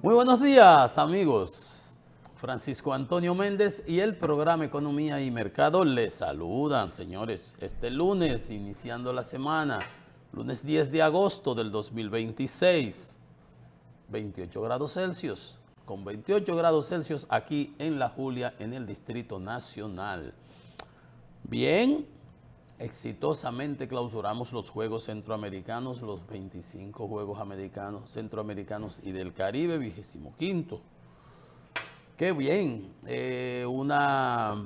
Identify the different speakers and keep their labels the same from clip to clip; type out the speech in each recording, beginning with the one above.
Speaker 1: Muy buenos días, amigos. Francisco Antonio Méndez y el programa Economía y Mercado les saludan, señores. Este lunes, iniciando la semana, lunes 10 de agosto del 2026, 28 grados Celsius, con 28 grados Celsius aquí en La Julia, en el Distrito Nacional. Bien, exitosamente clausuramos los Juegos Centroamericanos, los 25 Juegos Americanos, Centroamericanos y del Caribe, 25º. Qué bien, una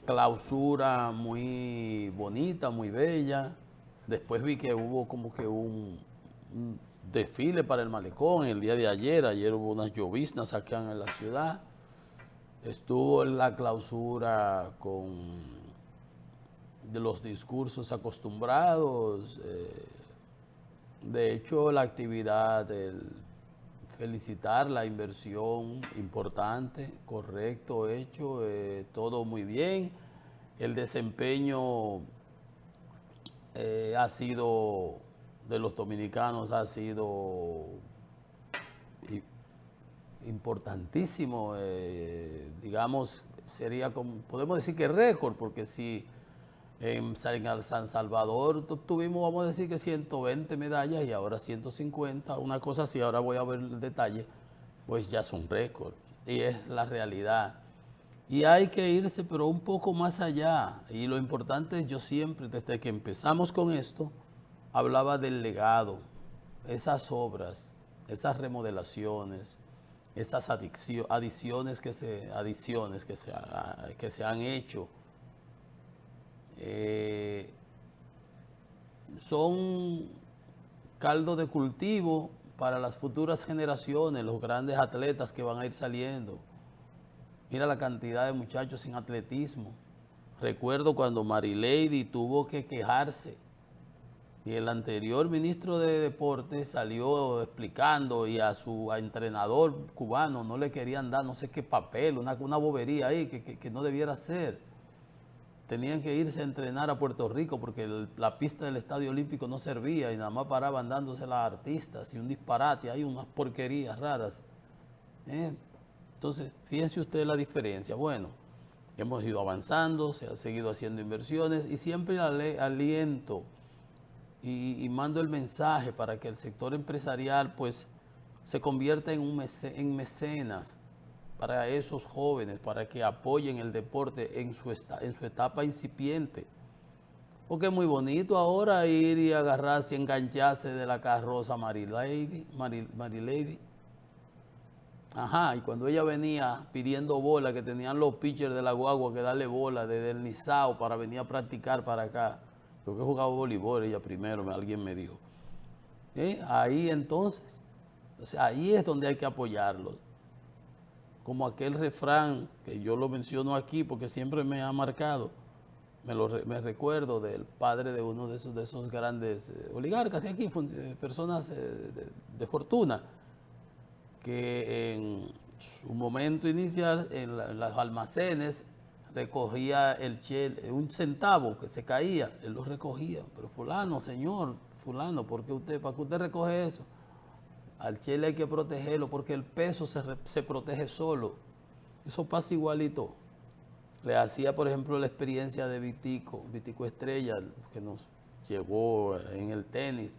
Speaker 1: clausura muy bonita, muy bella. Después vi que hubo como que un desfile para el malecón el día de ayer. Ayer hubo unas lloviznas acá en la ciudad. Estuvo en la clausura con de los discursos acostumbrados. De hecho, la actividad del felicitar la inversión importante, correcto, hecho, todo muy bien. El desempeño ha sido, de los dominicanos, ha sido importantísimo, digamos, sería como, podemos decir que récord, porque si en San Salvador tuvimos, vamos a decir que 120 medallas y ahora 150, una cosa así, ahora voy a ver el detalle, pues ya es un récord y es la realidad. Y hay que irse, pero un poco más allá. Y lo importante es, yo siempre, desde que empezamos con esto, hablaba del legado, esas obras, esas remodelaciones, esas adiciones que se han hecho. Son caldo de cultivo para las futuras generaciones, los grandes atletas que van a ir saliendo. Mira la cantidad de muchachos en atletismo. Recuerdo cuando Marilady tuvo que quejarse y el anterior ministro de Deportes salió explicando y a su entrenador cubano no le querían dar no sé qué papel, una bobería ahí que no debiera ser. Tenían que irse a entrenar a Puerto Rico porque la pista del Estadio Olímpico no servía y nada más paraban dándose las artistas y un disparate, hay unas porquerías raras. Entonces, fíjense ustedes la diferencia. Bueno, hemos ido avanzando, se ha seguido haciendo inversiones y siempre aliento y mando el mensaje para que el sector empresarial pues se convierta en mecenas para esos jóvenes, para que apoyen el deporte en su etapa incipiente. Porque es muy bonito ahora ir y agarrarse, engancharse de la carroza Marilady. Ajá, y cuando ella venía pidiendo bola, que tenían los pitchers de la guagua que darle bola desde el Nizao para venir a practicar para acá. Yo que jugaba voleibol, ella primero, alguien me dijo. Ahí entonces, o sea, ahí es donde hay que apoyarlos. Como aquel refrán que yo lo menciono aquí porque siempre me ha marcado, me recuerdo del padre de uno de esos grandes oligarcas de aquí, personas de fortuna, que en su momento inicial en los almacenes recogía un centavo que se caía, él lo recogía, pero fulano, señor, fulano, ¿para qué usted recoge eso? Al chile hay que protegerlo porque el peso se protege solo. Eso pasa igualito. Le hacía, por ejemplo, la experiencia de Vitico Estrella, que nos llevó en el tenis.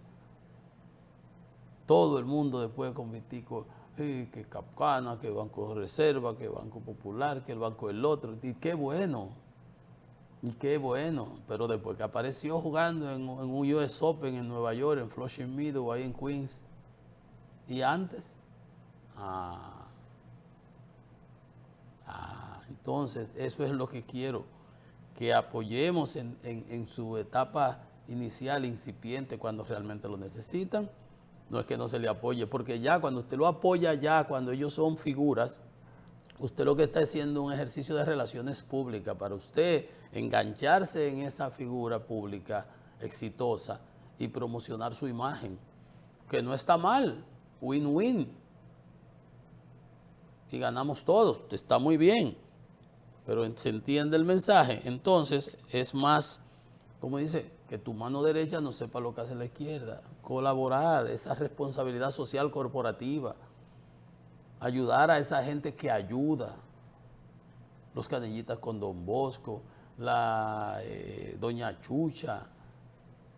Speaker 1: Todo el mundo después con Vitico, que Capcana, que Banco de Reserva, que Banco Popular, que el banco del otro. Y qué bueno. Y qué bueno. Pero después que apareció jugando en un US Open en Nueva York, en Flushing Meadows, ahí en Queens. Y antes, entonces eso es lo que quiero, que apoyemos en su etapa inicial, incipiente, cuando realmente lo necesitan. No es que no se le apoye, porque ya cuando usted lo apoya, ya cuando ellos son figuras, usted lo que está haciendo es un ejercicio de relaciones públicas para usted engancharse en esa figura pública exitosa y promocionar su imagen, que no está mal. Win-win. Y ganamos todos, está muy bien. Pero se entiende el mensaje. Entonces es más, como dice, que tu mano derecha no sepa lo que hace la izquierda. Colaborar, esa responsabilidad social corporativa. ayudar a esa gente que ayuda. Los Canillitas con Don Bosco, la Doña Chucha,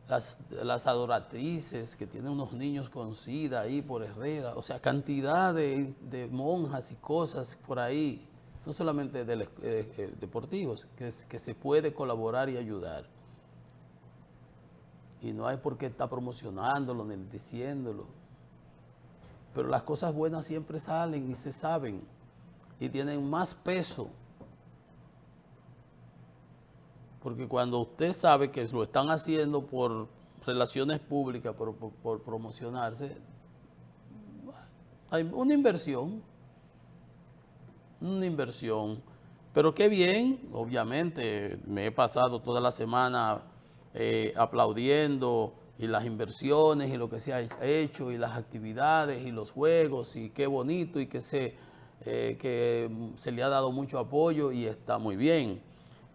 Speaker 1: las adoratrices que tienen unos niños con SIDA ahí por Herrera, o sea, cantidad de monjas y cosas por ahí, no solamente deportivos, que se puede colaborar y ayudar. Y no hay por qué estar promocionándolo ni diciéndolo. Pero las cosas buenas siempre salen y se saben y tienen más peso. Porque cuando usted sabe que lo están haciendo por relaciones públicas, por promocionarse, hay una inversión. Pero qué bien, obviamente, me he pasado toda la semana aplaudiendo y las inversiones y lo que se ha hecho y las actividades y los juegos y qué bonito y que se le ha dado mucho apoyo y está muy bien.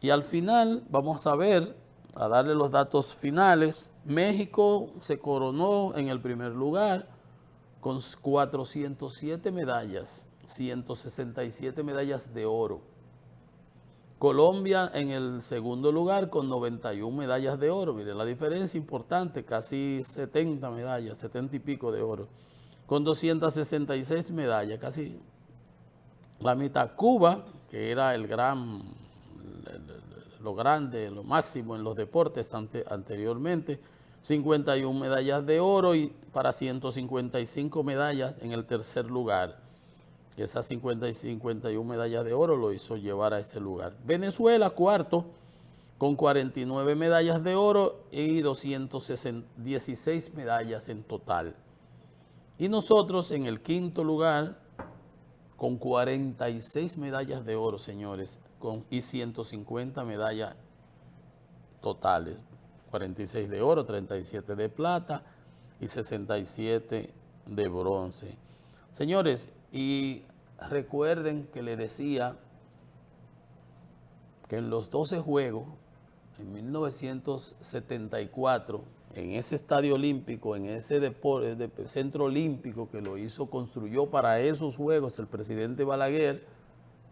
Speaker 1: Y al final vamos a ver, a darle los datos finales. México se coronó en el primer lugar con 407 medallas, 167 medallas de oro. Colombia en el segundo lugar con 91 medallas de oro. Mire la diferencia importante, casi 70 medallas, 70 y pico de oro. Con 266 medallas, casi la mitad. Cuba, que era lo grande, lo máximo en los deportes anteriormente, 51 medallas de oro y para 155 medallas en el tercer lugar. Esas 50 y 51 medallas de oro lo hizo llevar a ese lugar. Venezuela, cuarto, con 49 medallas de oro y 216 medallas en total. Y nosotros en el quinto lugar, con 46 medallas de oro, señores, y 150 medallas totales. 46 de oro, 37 de plata y 67 de bronce. Señores, y recuerden que les decía que en los 12 Juegos, en 1974, en ese estadio olímpico, en ese centro olímpico que lo construyó para esos Juegos el presidente Balaguer,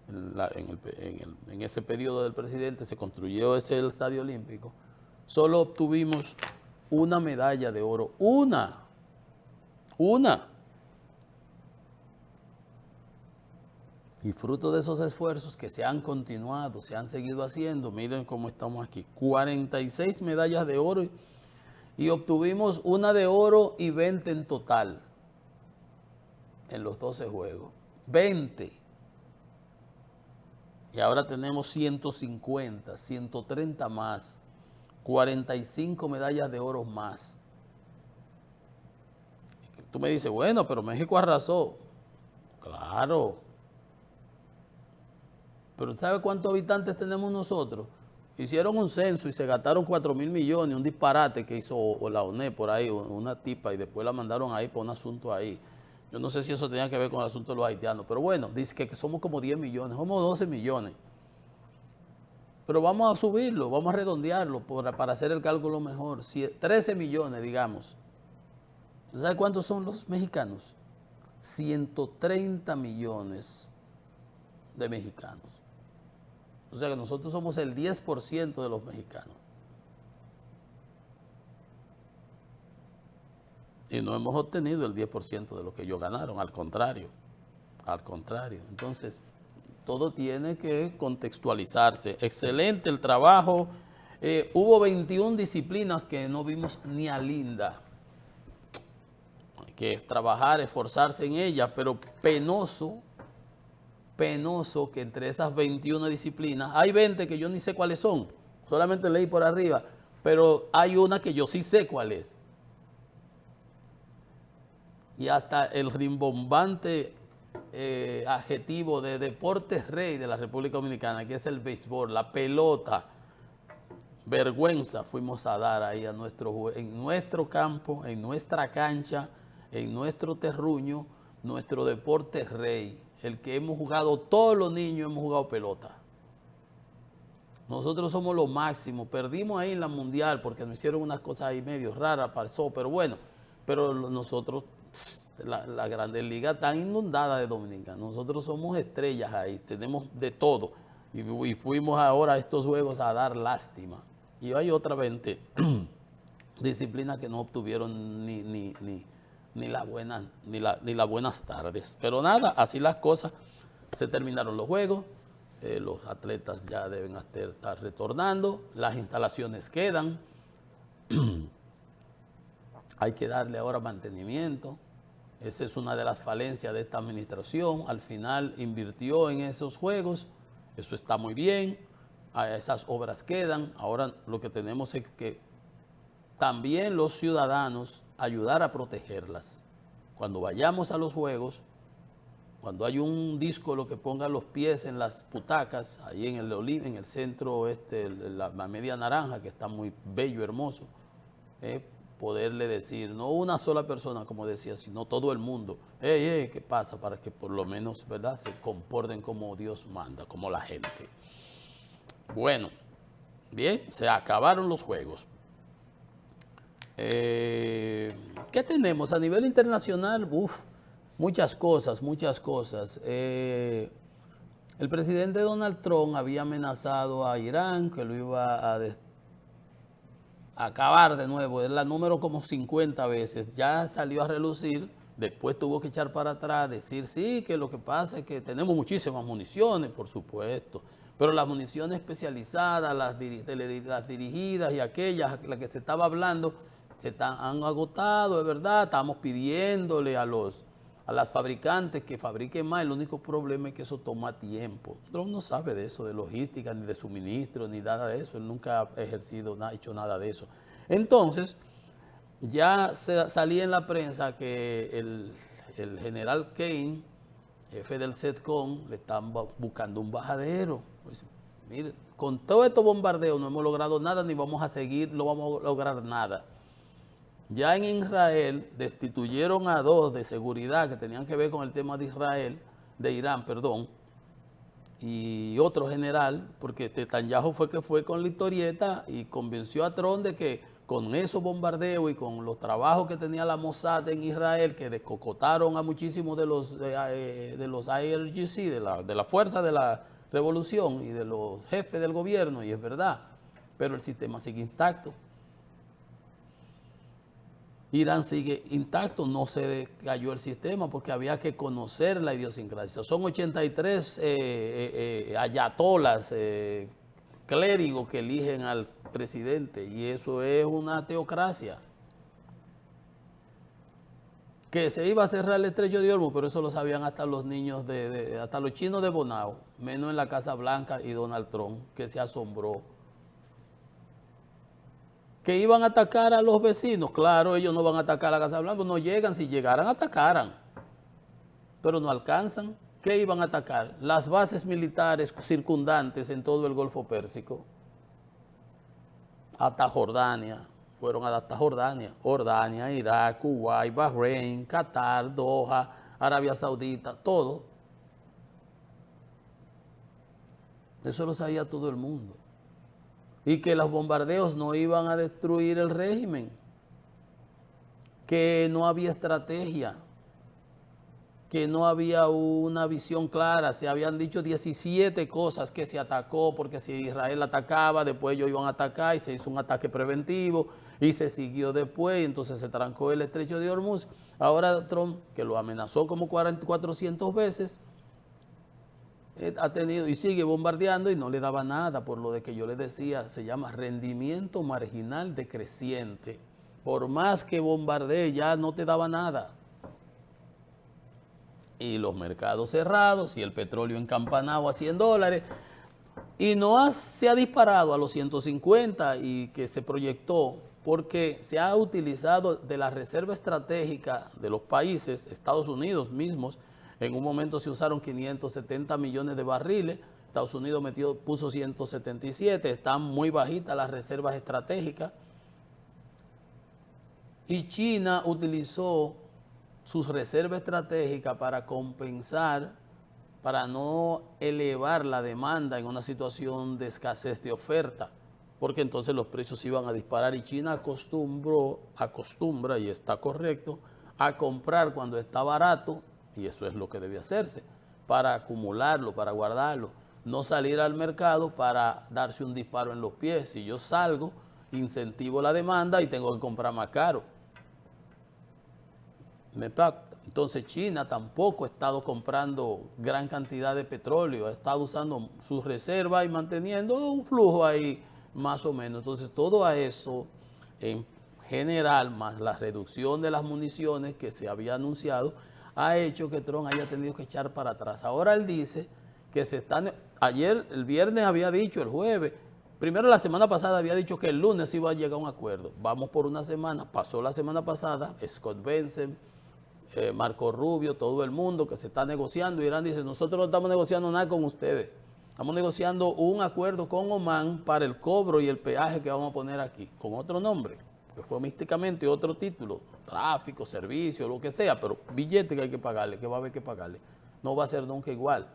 Speaker 1: en ese periodo del presidente se construyó ese estadio olímpico, solo obtuvimos una medalla de oro, una. Y fruto de esos esfuerzos que se han continuado, se han seguido haciendo, miren cómo estamos aquí, 46 medallas de oro y obtuvimos una de oro y 20 en total en los 12 Juegos. 20. Y ahora tenemos 150, 130 más, 45 medallas de oro más. Tú me dices, bueno, pero México arrasó. Claro. Pero ¿sabe cuántos habitantes tenemos nosotros? Hicieron un censo y se gastaron 4.000 millones, un disparate que hizo la ONE por ahí, una tipa, y después la mandaron ahí por un asunto ahí. Yo no sé si eso tenía que ver con el asunto de los haitianos, pero bueno, dice que somos como 10 millones, somos 12 millones. Pero vamos a subirlo, vamos a redondearlo para hacer el cálculo mejor. 13 millones, digamos. ¿Sabe cuántos son los mexicanos? 130 millones de mexicanos. O sea que nosotros somos el 10% de los mexicanos. Y no hemos obtenido el 10% de lo que ellos ganaron, al contrario. Al contrario. Entonces, todo tiene que contextualizarse. Excelente el trabajo. Hubo 21 disciplinas que no vimos ni a Linda. Hay que trabajar, esforzarse en ellas, pero penoso que entre esas 21 disciplinas, hay 20 que yo ni sé cuáles son, solamente leí por arriba, pero hay una que yo sí sé cuál es. Y hasta el rimbombante adjetivo de deporte rey de la República Dominicana, que es el béisbol, la pelota, vergüenza fuimos a dar ahí en nuestro campo, en nuestra cancha, en nuestro terruño, nuestro deporte rey, el que hemos jugado, todos los niños hemos jugado pelota. Nosotros somos lo máximo, perdimos ahí en la mundial porque nos hicieron unas cosas ahí medio raras, pasó, pero bueno, pero nosotros la Grandes Ligas están inundadas de dominicanos. Nosotros somos estrellas ahí, tenemos de todo. Y fuimos ahora a estos juegos a dar lástima. Y hay otra 20 disciplinas que no obtuvieron ni las buenas tardes. Pero nada, así las cosas. Se terminaron los juegos, los atletas ya deben estar retornando, las instalaciones quedan. Hay que darle ahora mantenimiento. Esa es una de las falencias de esta administración. Al final invirtió en esos juegos. Eso está muy bien. Esas obras quedan. Ahora lo que tenemos es que también los ciudadanos ayudar a protegerlas. Cuando vayamos a los juegos, cuando hay un díscolo que ponga los pies en las butacas, ahí en el centro la media naranja, que está muy bello, hermoso, poderle decir, no una sola persona, como decía, sino todo el mundo, ¿qué pasa? Para que por lo menos, ¿verdad?, se comporten como Dios manda, como la gente. Bueno, bien, se acabaron los juegos. ¿Qué tenemos a nivel internacional? Muchas cosas, muchas cosas. El presidente Donald Trump había amenazado a Irán que lo iba a acabar de nuevo, es la número como 50 veces, ya salió a relucir, después tuvo que echar para atrás, decir sí, que lo que pasa es que tenemos muchísimas municiones, por supuesto, pero las municiones especializadas, las dirigidas y aquellas, las que se estaba hablando, han agotado, es verdad, estamos pidiéndole a las fabricantes que fabriquen más. El único problema es que eso toma tiempo. Trump no sabe de eso, de logística, ni de suministro, ni nada de eso. Él nunca ha hecho nada de eso. Entonces, ya salía en la prensa que el general Kane, jefe del CENTCOM, le están buscando un bajadero. Pues, mire, con todos estos bombardeos no hemos logrado nada, ni vamos a seguir, no vamos a lograr nada. Ya en Israel destituyeron a 2 de seguridad que tenían que ver con el tema de Irán, y otro general, porque Netanyahu fue con la historieta y convenció a Trump de que con esos bombardeos y con los trabajos que tenía la Mossad en Israel, que descocotaron a muchísimos de los IRGC, de la Fuerza de la Revolución y de los jefes del gobierno, y es verdad, pero el sistema sigue intacto. Irán sigue intacto, no se cayó el sistema porque había que conocer la idiosincrasia. Son 83 ayatolas, clérigos que eligen al presidente, y eso es una teocracia. Que se iba a cerrar el estrecho de Hormuz, pero eso lo sabían hasta los niños, hasta los chinos de Bonao, menos en la Casa Blanca y Donald Trump, que se asombró. Que iban a atacar a los vecinos, claro, ellos no van a atacar a la Casa Blanca, no llegan, si llegaran atacaran, pero no alcanzan. ¿Qué iban a atacar? Las bases militares circundantes en todo el Golfo Pérsico, hasta Jordania, fueron hasta Jordania, Irak, Kuwait, Bahrein, Qatar, Doha, Arabia Saudita, todo. Eso lo sabía todo el mundo. Y que los bombardeos no iban a destruir el régimen, que no había estrategia, que no había una visión clara. Se habían dicho 17 cosas que se atacó, porque si Israel atacaba, después ellos iban a atacar, y se hizo un ataque preventivo, y se siguió después, y entonces se trancó el estrecho de Hormuz. Ahora Trump, que lo amenazó como 400 veces, ha tenido y sigue bombardeando y no le daba nada, por lo de que yo le decía, se llama rendimiento marginal decreciente. Por más que bombardee, ya no te daba nada. Y los mercados cerrados y el petróleo encampanado a $100, y no se ha disparado a los 150 y que se proyectó, porque se ha utilizado de la reserva estratégica de los países, Estados Unidos mismos. En un momento se usaron 570 millones de barriles, Estados Unidos puso 177, están muy bajitas las reservas estratégicas. Y China utilizó sus reservas estratégicas para compensar, para no elevar la demanda en una situación de escasez de oferta, porque entonces los precios iban a disparar, y China acostumbra, y está correcto, a comprar cuando está barato, y eso es lo que debe hacerse, para acumularlo, para guardarlo, no salir al mercado para darse un disparo en los pies. Si yo salgo, incentivo la demanda y tengo que comprar más caro. Entonces China tampoco ha estado comprando gran cantidad de petróleo, ha estado usando sus reservas y manteniendo un flujo ahí más o menos. Entonces todo a eso en general, más la reducción de las municiones que se había anunciado, ha hecho que Trump haya tenido que echar para atrás. Ahora él dice que ayer, el viernes había dicho, el jueves, primero la semana pasada había dicho que el lunes iba a llegar a un acuerdo. Vamos por una semana, pasó la semana pasada, Scott Bessent, Marco Rubio, todo el mundo que se está negociando. Irán dice, nosotros no estamos negociando nada con ustedes. Estamos negociando un acuerdo con Oman para el cobro y el peaje que vamos a poner aquí, con otro nombre, que fue místicamente otro título, tráfico, servicio, lo que sea, pero billete que hay que pagarle, que va a haber que pagarle. No va a ser nunca igual.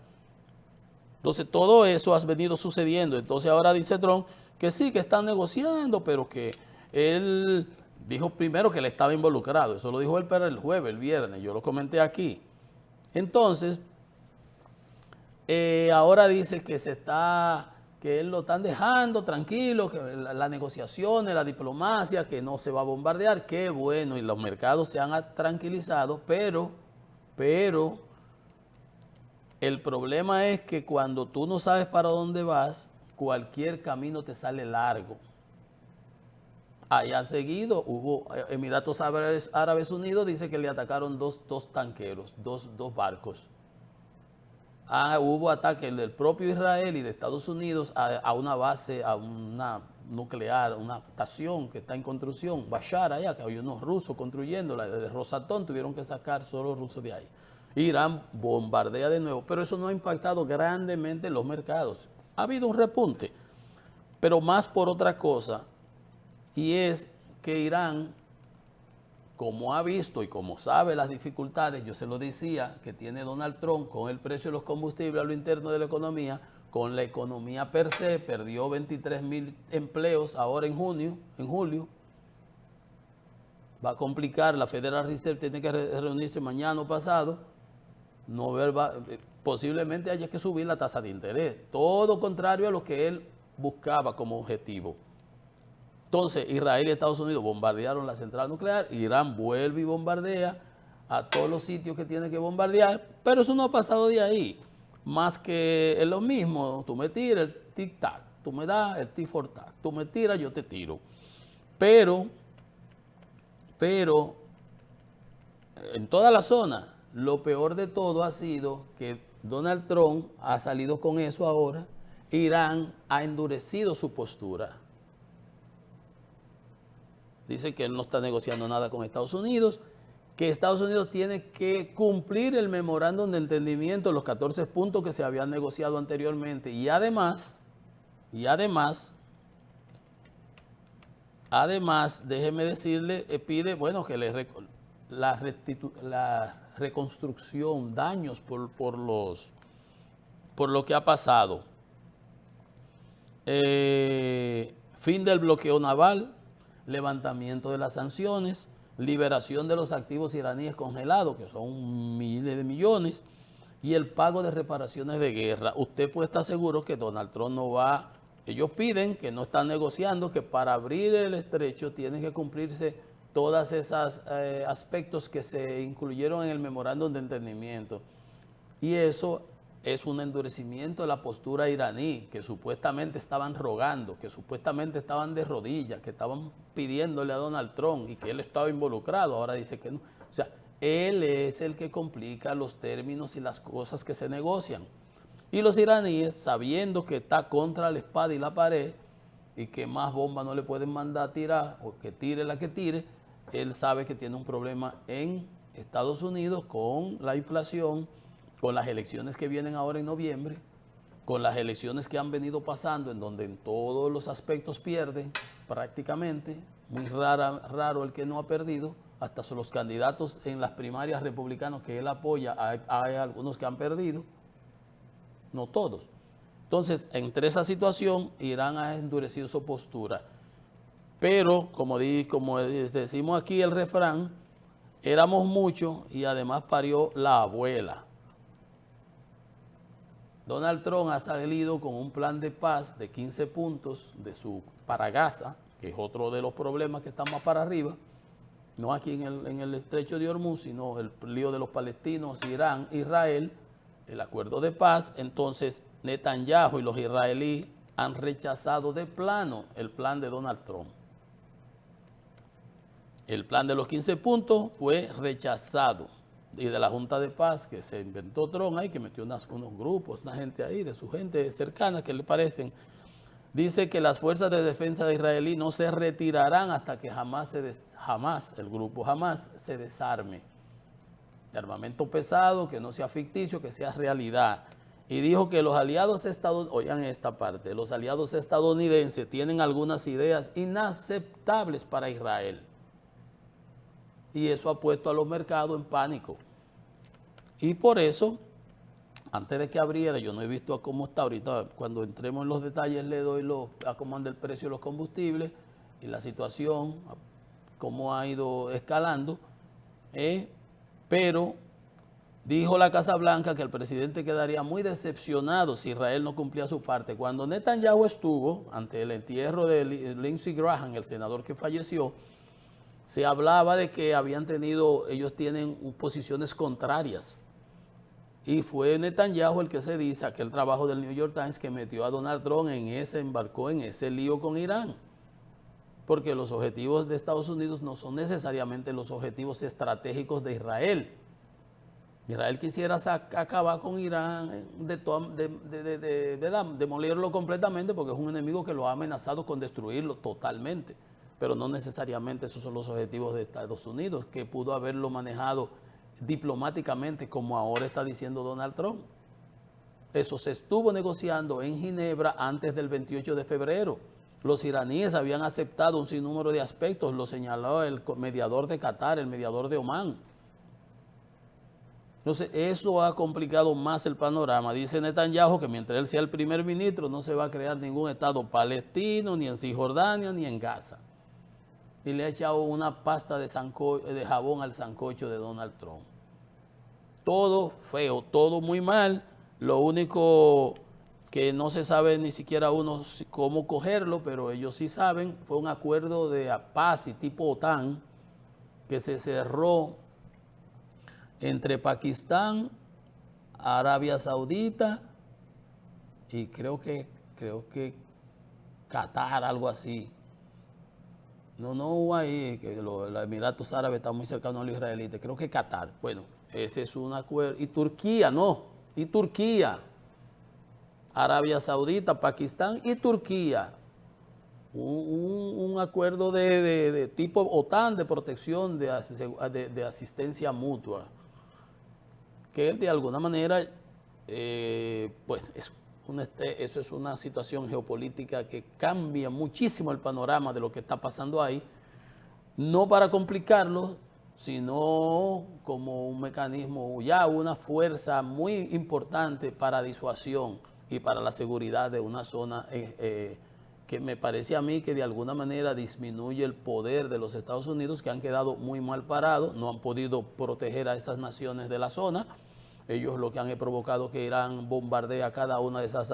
Speaker 1: Entonces todo eso ha venido sucediendo. Entonces ahora dice Trump que sí, que están negociando, pero que él dijo primero que él estaba involucrado. Eso lo dijo él para el jueves, el viernes. Yo lo comenté aquí. Entonces, ahora dice que él lo están dejando tranquilo, que las negociaciones, la diplomacia, que no se va a bombardear. Qué bueno, y los mercados se han tranquilizado, pero el problema es que cuando tú no sabes para dónde vas, cualquier camino te sale largo. Allá seguido hubo, Emiratos Árabes Unidos dice que le atacaron dos tanqueros, dos barcos. Hubo ataques del propio Israel y de Estados Unidos a una base, a una nuclear, una estación que está en construcción, Bashar allá, que hay unos rusos construyéndola, de Rosatom tuvieron que sacar solo rusos de ahí. Irán bombardea de nuevo, pero eso no ha impactado grandemente en los mercados. Ha habido un repunte, pero más por otra cosa, y es que Irán, como ha visto y como sabe las dificultades, yo se lo decía, que tiene Donald Trump con el precio de los combustibles a lo interno de la economía, con la economía per se, perdió 23,000 empleos ahora en julio, va a complicar, la Federal Reserve tiene que reunirse mañana o pasado, posiblemente haya que subir la tasa de interés, todo contrario a lo que él buscaba como objetivo. Entonces, Israel y Estados Unidos bombardearon la central nuclear, Irán vuelve y bombardea a todos los sitios que tiene que bombardear, pero eso no ha pasado de ahí, más que es lo mismo, tú me tiras el tic-tac, tú me das el tic-for-tac, tú me tiras, yo te tiro. Pero, en toda la zona, lo peor de todo ha sido que Donald Trump ha salido con eso ahora, Irán ha endurecido su postura. Dice que él no está negociando nada con Estados Unidos, que Estados Unidos tiene que cumplir el memorándum de entendimiento, los 14 puntos que se habían negociado anteriormente. Y además, déjeme decirle, pide, bueno, que la reconstrucción, daños por lo que ha pasado. Fin del bloqueo naval, levantamiento de las sanciones, liberación de los activos iraníes congelados, que son miles de millones, y el pago de reparaciones de guerra. Usted puede estar seguro que Donald Trump no va, ellos piden que no están negociando, que para abrir el estrecho tienen que cumplirse todos esos aspectos que se incluyeron en el memorándum de entendimiento. Y eso es un endurecimiento de la postura iraní, que supuestamente estaban rogando, que supuestamente estaban de rodillas, que estaban pidiéndole a Donald Trump y que él estaba involucrado. Ahora dice que no. O sea, él es el que complica los términos y las cosas que se negocian. Y los iraníes, sabiendo que está contra la espada y la pared y que más bombas no le pueden mandar a tirar, o que tire la que tire, él sabe que tiene un problema en Estados Unidos con la inflación, con las elecciones que vienen ahora en noviembre, con las elecciones que han venido pasando, en donde en todos los aspectos pierden prácticamente, muy raro el que no ha perdido, hasta son los candidatos en las primarias republicanos que él apoya, hay algunos que han perdido, no todos. Entonces, entre esa situación, Irán ha endurecido su postura. Pero, como decimos aquí el refrán, éramos muchos y además parió la abuela. Donald Trump ha salido con un plan de paz de 15 puntos para Gaza, que es otro de los problemas que están más para arriba, no aquí en el estrecho de Hormuz, sino el lío de los palestinos, Irán, Israel, el acuerdo de paz. Entonces Netanyahu y los israelíes han rechazado de plano el plan de Donald Trump. El plan de los 15 puntos fue rechazado. Y de la Junta de Paz que se inventó Trump ahí, que metió unos grupos, una gente ahí, de su gente cercana que le parecen, dice que las fuerzas de defensa de israelí no se retirarán hasta que jamás el grupo Hamas se desarme. De armamento pesado, que no sea ficticio, que sea realidad. Y dijo que los aliados estadounidenses, oigan esta parte, los aliados estadounidenses tienen algunas ideas inaceptables para Israel. Y eso ha puesto a los mercados en pánico. Y por eso, antes de que abriera, yo no he visto cómo está ahorita, cuando entremos en los detalles le doy a cómo anda el precio de los combustibles y la situación, cómo ha ido escalando, pero dijo la Casa Blanca que el presidente quedaría muy decepcionado si Israel no cumplía su parte. Cuando Netanyahu estuvo ante el entierro de Lindsey Graham, el senador que falleció, se hablaba de que ellos tienen posiciones contrarias. Y fue Netanyahu el que se dice, aquel trabajo del New York Times, que metió a Donald Trump embarcó en ese lío con Irán. Porque los objetivos de Estados Unidos no son necesariamente los objetivos estratégicos de Israel. Israel quisiera acabar con Irán, demolirlo completamente, porque es un enemigo que lo ha amenazado con destruirlo totalmente. Pero no necesariamente esos son los objetivos de Estados Unidos, que pudo haberlo manejado diplomáticamente, como ahora está diciendo Donald Trump. Eso se estuvo negociando en Ginebra antes del 28 de febrero. Los iraníes habían aceptado un sinnúmero de aspectos, lo señaló el mediador de Qatar, el mediador de Omán. Entonces, eso ha complicado más el panorama. Dice Netanyahu que mientras él sea el primer ministro, no se va a crear ningún estado palestino, ni en Cisjordania, ni en Gaza. Y le ha echado una pasta de jabón al sancocho de Donald Trump. Todo feo, todo muy mal. Lo único que no se sabe ni siquiera uno cómo cogerlo, pero ellos sí saben, fue un acuerdo de paz y tipo OTAN que se cerró entre Pakistán, Arabia Saudita y creo que Qatar, algo así. No hubo ahí, que los Emiratos Árabes están muy cercanos a los israelitas, creo que Qatar. Bueno, ese es un acuerdo. Y Turquía, Arabia Saudita, Pakistán y Turquía. Un acuerdo de tipo OTAN, de protección, de asistencia mutua, que de alguna manera, pues eso es una situación geopolítica que cambia muchísimo el panorama de lo que está pasando ahí, no para complicarlo, sino como un mecanismo, ya una fuerza muy importante para disuasión y para la seguridad de una zona que me parece a mí que de alguna manera disminuye el poder de los Estados Unidos, que han quedado muy mal parados, no han podido proteger a esas naciones de la zona. Ellos lo que han provocado que Irán bombardee a cada una de esas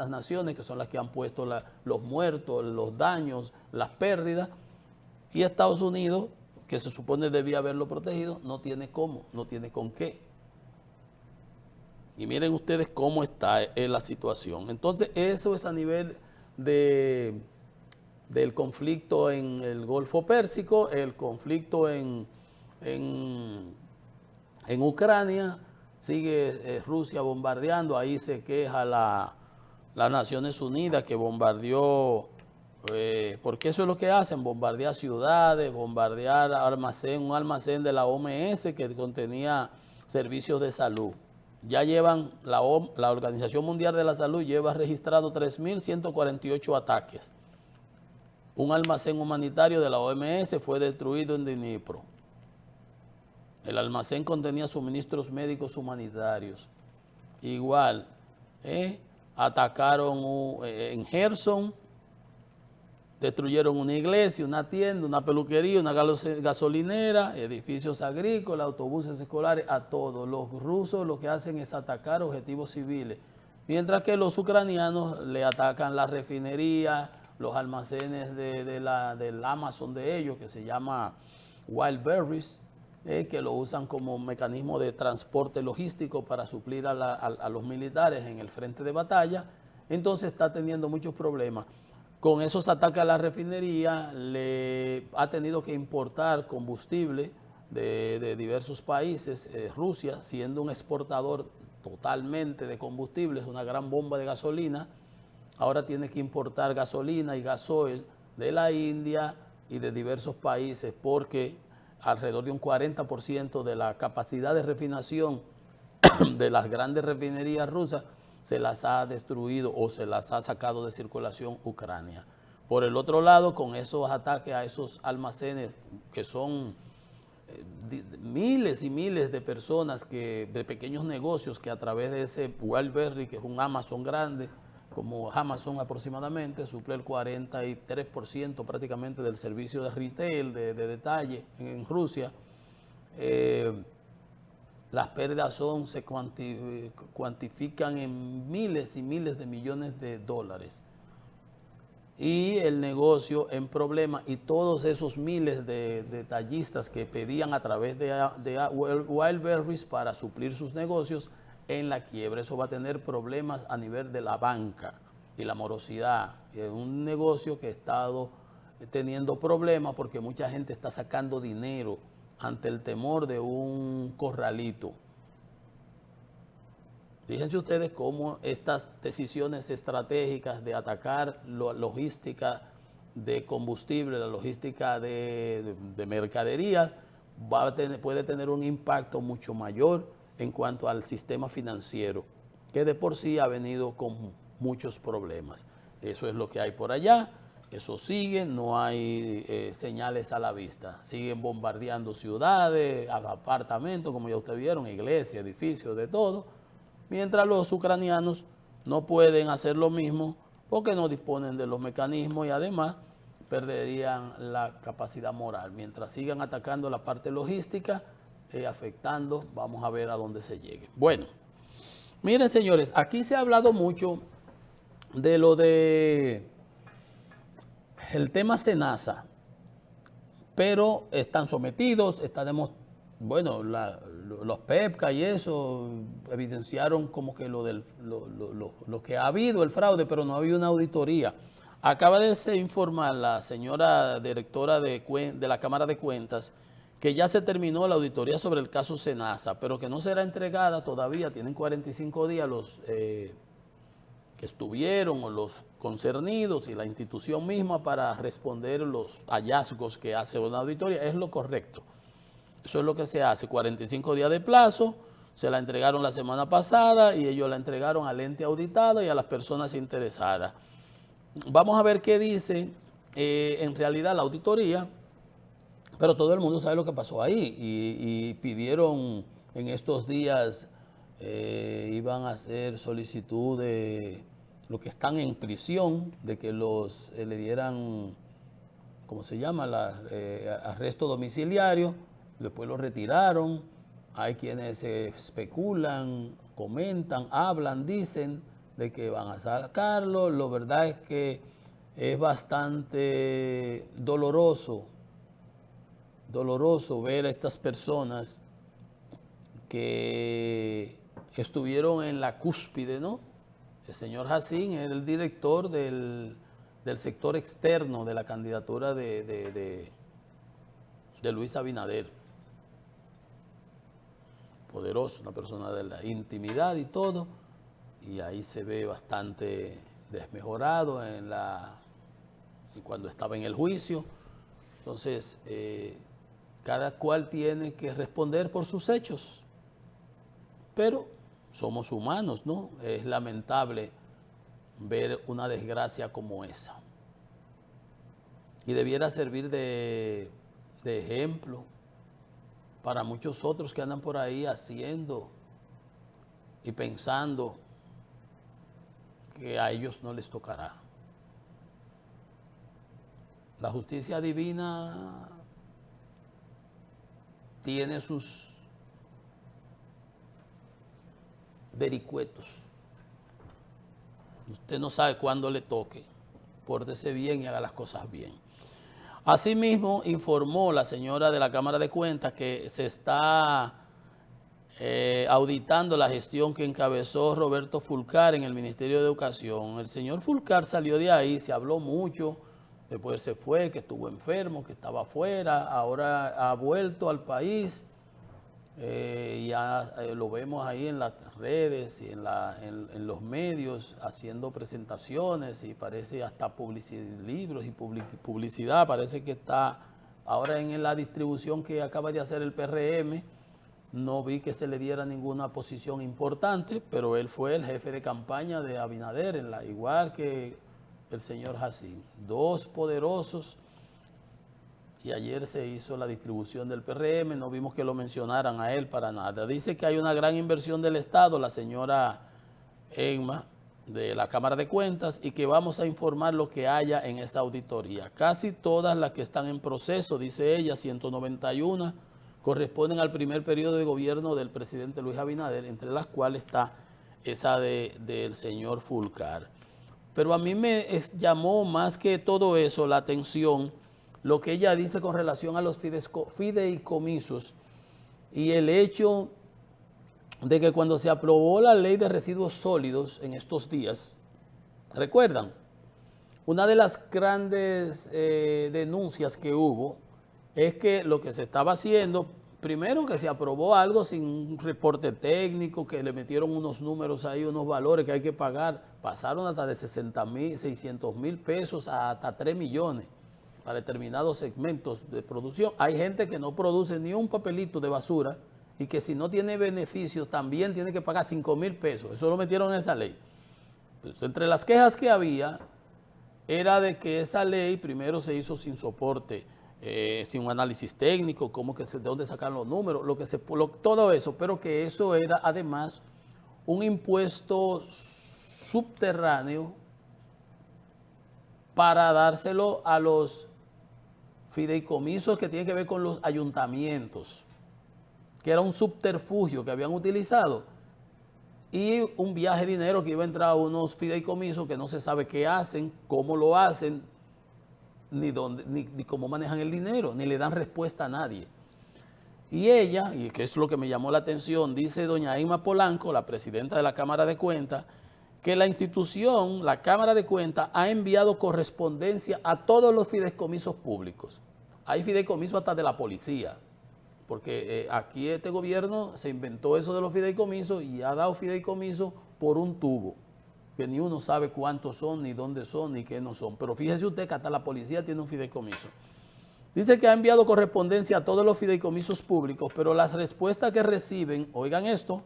Speaker 1: naciones, que son las que han puesto los muertos, los daños, las pérdidas. Y Estados Unidos, que se supone debía haberlo protegido, no tiene cómo, no tiene con qué. Y miren ustedes cómo está la situación. Entonces, eso es a nivel del conflicto en el Golfo Pérsico, el conflicto en Ucrania. Sigue Rusia bombardeando, ahí se queja las Naciones Unidas que bombardeó, porque eso es lo que hacen, bombardear ciudades, bombardear un almacén de la OMS que contenía servicios de salud. Ya llevan, la Organización Mundial de la Salud lleva registrado 3.148 ataques. Un almacén humanitario de la OMS fue destruido en Dnipro. El almacén contenía suministros médicos humanitarios. Igual, atacaron en Gerson, destruyeron una iglesia, una tienda, una peluquería, una gasolinera, edificios agrícolas, autobuses escolares, a todos. Los rusos lo que hacen es atacar objetivos civiles, mientras que los ucranianos le atacan la refinería, los almacenes del Amazon de ellos, que se llama Wildberries, que lo usan como mecanismo de transporte logístico para suplir a los militares en el frente de batalla. Entonces está teniendo muchos problemas. Con esos ataques a la refinería, le ha tenido que importar combustible de diversos países. Rusia, siendo un exportador totalmente de combustibles, una gran bomba de gasolina, ahora tiene que importar gasolina y gasoil de la India y de diversos países, porque alrededor de un 40% de la capacidad de refinación de las grandes refinerías rusas se las ha destruido o se las ha sacado de circulación Ucrania. Por el otro lado, con esos ataques a esos almacenes que son miles y miles de personas, de pequeños negocios que a través de ese Wildberries, que es un Amazon grande, como Amazon aproximadamente, suple el 43% prácticamente del servicio de retail, de detalle en Rusia. Las pérdidas se cuantifican en miles y miles de millones de dólares. Y el negocio en problemas, y todos esos miles de detallistas que pedían a través de Wildberries para suplir sus negocios en la quiebra. Eso va a tener problemas a nivel de la banca y la morosidad. Es un negocio que ha estado teniendo problemas porque mucha gente está sacando dinero ante el temor de un corralito. Fíjense ustedes cómo estas decisiones estratégicas de atacar la logística de combustible, la logística de mercaderías, puede tener un impacto mucho mayor en cuanto al sistema financiero, que de por sí ha venido con muchos problemas. Eso es lo que hay por allá. Eso sigue, no hay señales a la vista. Siguen bombardeando ciudades, apartamentos, como ya ustedes vieron, iglesias, edificios, de todo. Mientras los ucranianos no pueden hacer lo mismo porque no disponen de los mecanismos y además perderían la capacidad moral. Mientras sigan atacando la parte logística, afectando, vamos a ver a dónde se llegue. Bueno, miren señores, aquí se ha hablado mucho de lo de el tema SENASA, pero están sometidos, bueno, los PEPCA y eso evidenciaron como que lo que ha habido, el fraude, pero no ha habido una auditoría. Acaba de informar la señora directora de la Cámara de Cuentas que ya se terminó la auditoría sobre el caso SENASA, pero que no será entregada todavía, tienen 45 días los que estuvieron o los concernidos y la institución misma para responder los hallazgos que hace una auditoría. Es lo correcto. Eso es lo que se hace, 45 días de plazo, se la entregaron la semana pasada y ellos la entregaron al ente auditado y a las personas interesadas. Vamos a ver qué dice en realidad la auditoría, pero todo el mundo sabe lo que pasó ahí y pidieron en estos días, iban a hacer solicitud de los que están en prisión, de que le dieran, ¿cómo se llama?, arresto domiciliario. Después lo retiraron. Hay quienes especulan, comentan, hablan, dicen de que van a sacarlo. La verdad es que es bastante doloroso ver a estas personas que estuvieron en la cúspide, ¿no? El señor Jacín era el director del sector externo de la candidatura de Luis Abinader. Poderoso, una persona de la intimidad y todo, y ahí se ve bastante desmejorado cuando estaba en el juicio. Entonces, cada cual tiene que responder por sus hechos, pero somos humanos, ¿no? Es lamentable ver una desgracia como esa. Y debiera servir de ejemplo para muchos otros que andan por ahí haciendo y pensando que a ellos no les tocará. La justicia divina tiene sus vericuetos. Usted no sabe cuándo le toque. Pórtese bien y haga las cosas bien. Asimismo, informó la señora de la Cámara de Cuentas que se está auditando la gestión que encabezó Roberto Fulcar en el Ministerio de Educación. El señor Fulcar salió de ahí, se habló mucho, después se fue, que estuvo enfermo, que estaba afuera, ahora ha vuelto al país. Ya lo vemos ahí en las redes y en los medios haciendo presentaciones y parece hasta libros y publicidad, parece que está ahora en la distribución que acaba de hacer el PRM. No vi que se le diera ninguna posición importante, pero él fue el jefe de campaña de Abinader, igual que el señor Jacín, dos poderosos. Y ayer se hizo la distribución del PRM, no vimos que lo mencionaran a él para nada. Dice que hay una gran inversión del Estado, la señora Emma, de la Cámara de Cuentas, y que vamos a informar lo que haya en esa auditoría. Casi todas las que están en proceso, dice ella, 191, corresponden al primer periodo de gobierno del presidente Luis Abinader, entre las cuales está esa del señor Fulcar. Pero a mí me llamó más que todo eso la atención lo que ella dice con relación a los fideicomisos y el hecho de que cuando se aprobó la ley de residuos sólidos en estos días, ¿recuerdan? Una de las grandes denuncias que hubo es que lo que se estaba haciendo, primero que se aprobó algo sin un reporte técnico, que le metieron unos números ahí, unos valores que hay que pagar, pasaron hasta de 60,000, 600,000 pesos a hasta 3 millones para determinados segmentos de producción. Hay gente que no produce ni un papelito de basura y que si no tiene beneficios también tiene que pagar 5,000 pesos. Eso lo metieron en esa ley. Pues, entre las quejas que había era de que esa ley primero se hizo sin soporte, sin un análisis técnico, de dónde sacan los números, todo eso, pero que eso era además un impuesto subterráneo para dárselo a los fideicomisos que tienen que ver con los ayuntamientos, que era un subterfugio que habían utilizado, y un viaje de dinero que iba a entrar a unos fideicomisos que no se sabe qué hacen, cómo lo hacen, ni cómo manejan el dinero, ni le dan respuesta a nadie. Y ella, y que es lo que me llamó la atención, dice doña Emma Polanco, la presidenta de la Cámara de Cuentas, que la institución, la Cámara de Cuentas, ha enviado correspondencia a todos los fideicomisos públicos. Hay fideicomisos hasta de la policía, porque aquí este gobierno se inventó eso de los fideicomisos y ha dado fideicomisos por un tubo, que ni uno sabe cuántos son, ni dónde son, ni qué no son. Pero fíjese usted que hasta la policía tiene un fideicomiso. Dice que ha enviado correspondencia a todos los fideicomisos públicos, pero las respuestas que reciben, oigan esto,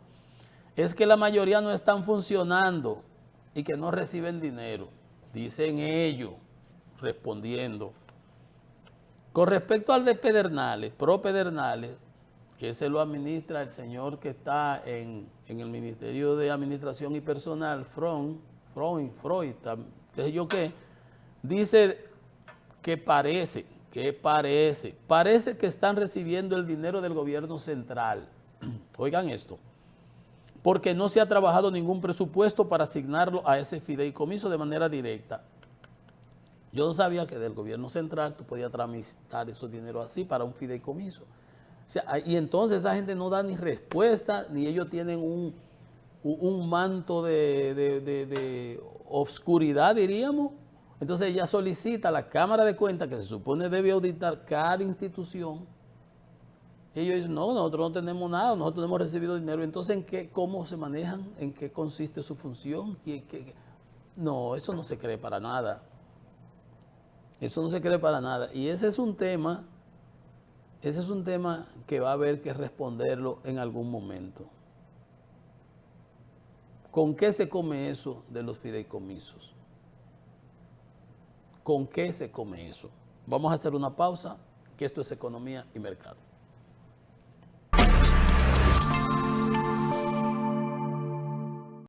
Speaker 1: es que la mayoría no están funcionando y que no reciben dinero. Dicen ellos, respondiendo. Con respecto al de Pedernales, Pro Pedernales, que se lo administra el señor que está en el Ministerio de Administración y Personal, Freud, qué sé yo qué, dice que parece que están recibiendo el dinero del gobierno central. Oigan esto, porque no se ha trabajado ningún presupuesto para asignarlo a ese fideicomiso de manera directa. Yo no sabía que del gobierno central tú podías tramitar esos dineros así para un fideicomiso. O sea, y entonces esa gente no da ni respuesta, ni ellos tienen un manto de obscuridad, diríamos. Entonces ella solicita a la Cámara de Cuentas, que se supone debe auditar cada institución. Y ellos dicen, no, nosotros no tenemos nada, nosotros no hemos recibido dinero. Entonces, ¿cómo se manejan? ¿En qué consiste su función? No, eso no se cree para nada. Eso no se cree para nada. Y ese es un tema que va a haber que responderlo en algún momento. ¿Con qué se come eso de los fideicomisos? ¿Con qué se come eso? Vamos a hacer una pausa, que esto es Economía y Mercado.